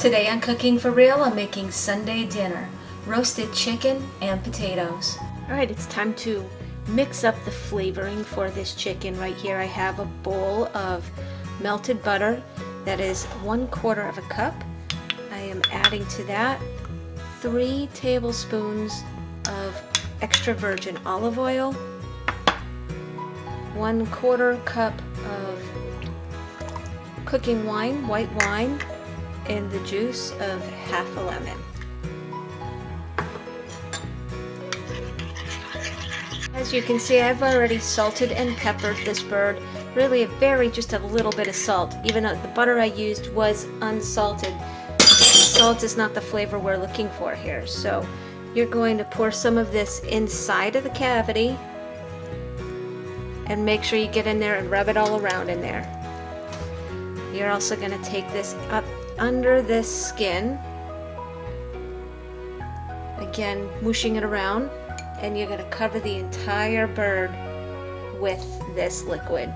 Today on Cooking for Real, I'm making Sunday dinner, roasted chicken and potatoes. Alright, it's time to mix up the flavoring for this chicken. Right here I have a bowl of melted butter that is 1/4 of a cup. I am adding to that 3 tablespoons of extra virgin olive oil, 1/4 cup of cooking wine, white wine, and the juice of half a lemon. As you can see, I've already salted and peppered this bird. Really just a little bit of salt, even though the butter I used was unsalted. Salt is not the flavor we're looking for here. So you're going to pour some of this inside of the cavity and make sure you get in there and rub it all around in there. You're also going to take this up under this skin, again mushing it around, and you're going to cover the entire bird with this liquid.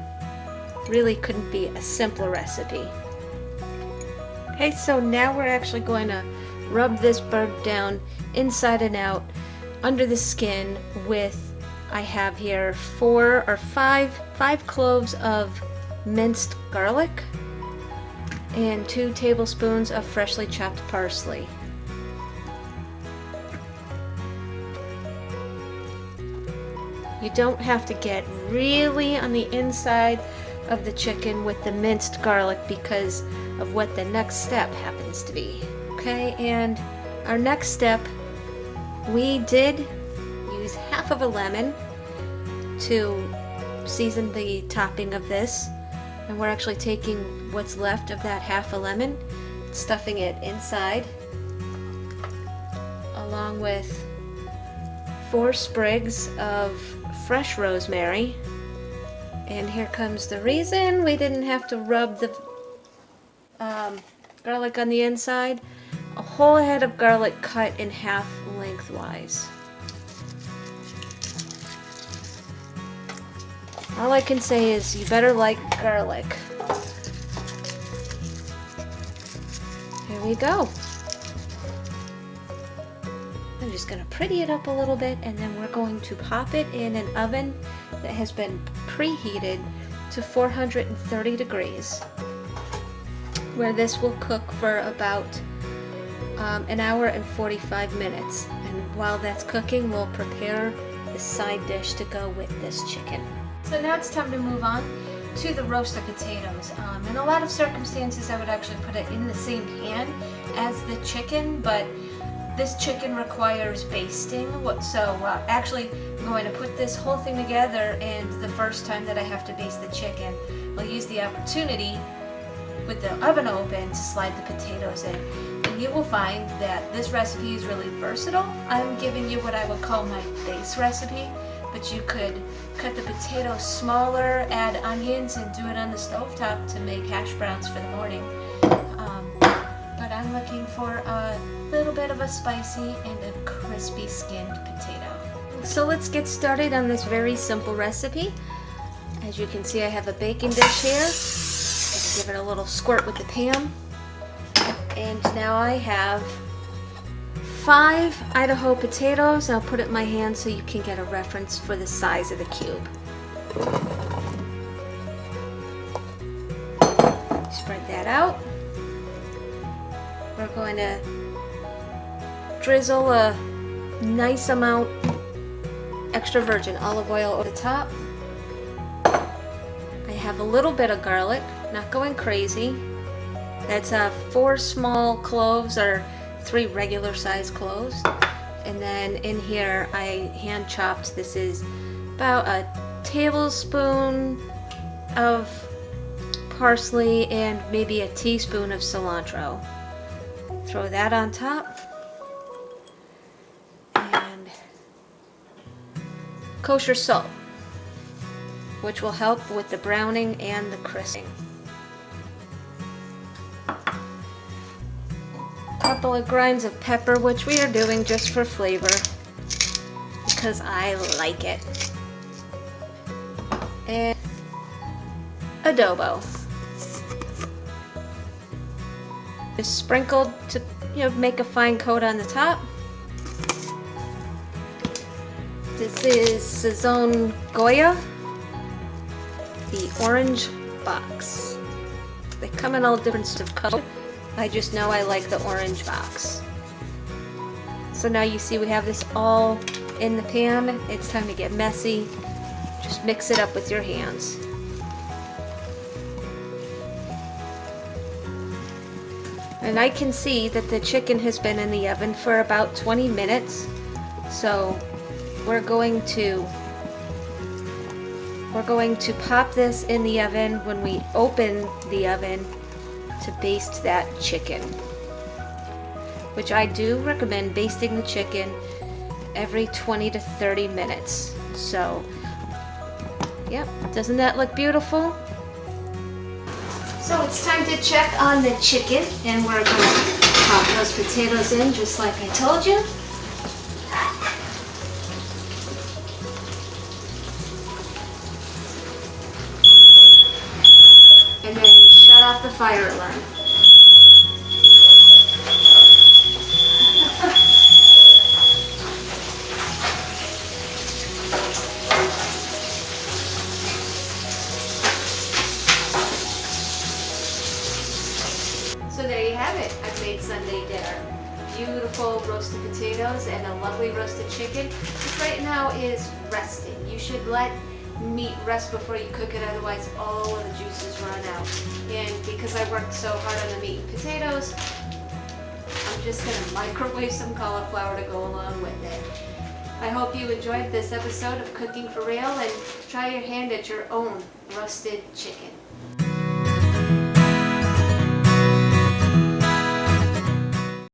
Really couldn't be a simpler recipe. Okay, so now we're actually going to rub this bird down inside and out under the skin with, I have here 4 or 5 cloves of minced garlic and 2 tablespoons of freshly chopped parsley. You don't have to get really on the inside of the chicken with the minced garlic because of what the next step happens to be. Okay, and our next step, we did use half of a lemon to season the topping of this, and we're actually taking what's left of that half a lemon, stuffing it inside, along with 4 sprigs of fresh rosemary. And here comes the reason we didn't have to rub the garlic on the inside. A whole head of garlic cut in half lengthwise. All I can say is you better like garlic. Here we go. I'm just going to pretty it up a little bit, and then we're going to pop it in an oven that has been preheated to 430 degrees, where this will cook for about an hour and 45 minutes. And while that's cooking, we'll prepare the side dish to go with this chicken. So now it's time to move on to the roasted potatoes. In a lot of circumstances, I would actually put it in the same pan as the chicken, but this chicken requires basting. Actually, I'm going to put this whole thing together, and the first time that I have to baste the chicken, I'll use the opportunity with the oven open to slide the potatoes in. And you will find that this recipe is really versatile. I'm giving you what I would call my base recipe, but you could cut the potatoes smaller, add onions, and do it on the stovetop to make hash browns for the morning. But I'm looking for a little bit of a spicy and a crispy skinned potato. So let's get started on this very simple recipe. As you can see, I have a baking dish here. I'll give it a little squirt with the pan. And now I have 5 Idaho potatoes. I'll put it in my hand so you can get a reference for the size of the cube. Spread that out. We're going to drizzle a nice amount extra virgin olive oil over the top. I have a little bit of garlic, not going crazy. That's 4 small cloves or 3 regular size cloves. And then in here I hand chopped, this is about a tablespoon of parsley and maybe a teaspoon of cilantro. Throw that on top. And kosher salt, which will help with the browning and the crisping. A couple of grinds of pepper, which we are doing just for flavor because I like it. And adobo. is sprinkled to, make a fine coat on the top. This is Sazon Goya, the orange box. They come in all different sorts of colors. I just know I like the orange box. So now you see we have this all in the pan. It's time to get messy. Just mix it up with your hands. And I can see that the chicken has been in the oven for about 20 minutes. So we're going to pop this in the oven when we open the oven to baste that chicken. Which I do recommend basting the chicken every 20 to 30 minutes. So, yep, doesn't that look beautiful? So it's time to check on the chicken, and we're going to pop those potatoes in just like I told you. And then shut off the fire alarm. So there you have it. I've made Sunday dinner. Beautiful roasted potatoes and a lovely roasted chicken, which right now is resting. You should let meat rest before you cook it, otherwise all of the juices run out. And because I worked so hard on the meat and potatoes, I'm just going to microwave some cauliflower to go along with it. I hope you enjoyed this episode of Cooking for Real, and try your hand at your own roasted chicken.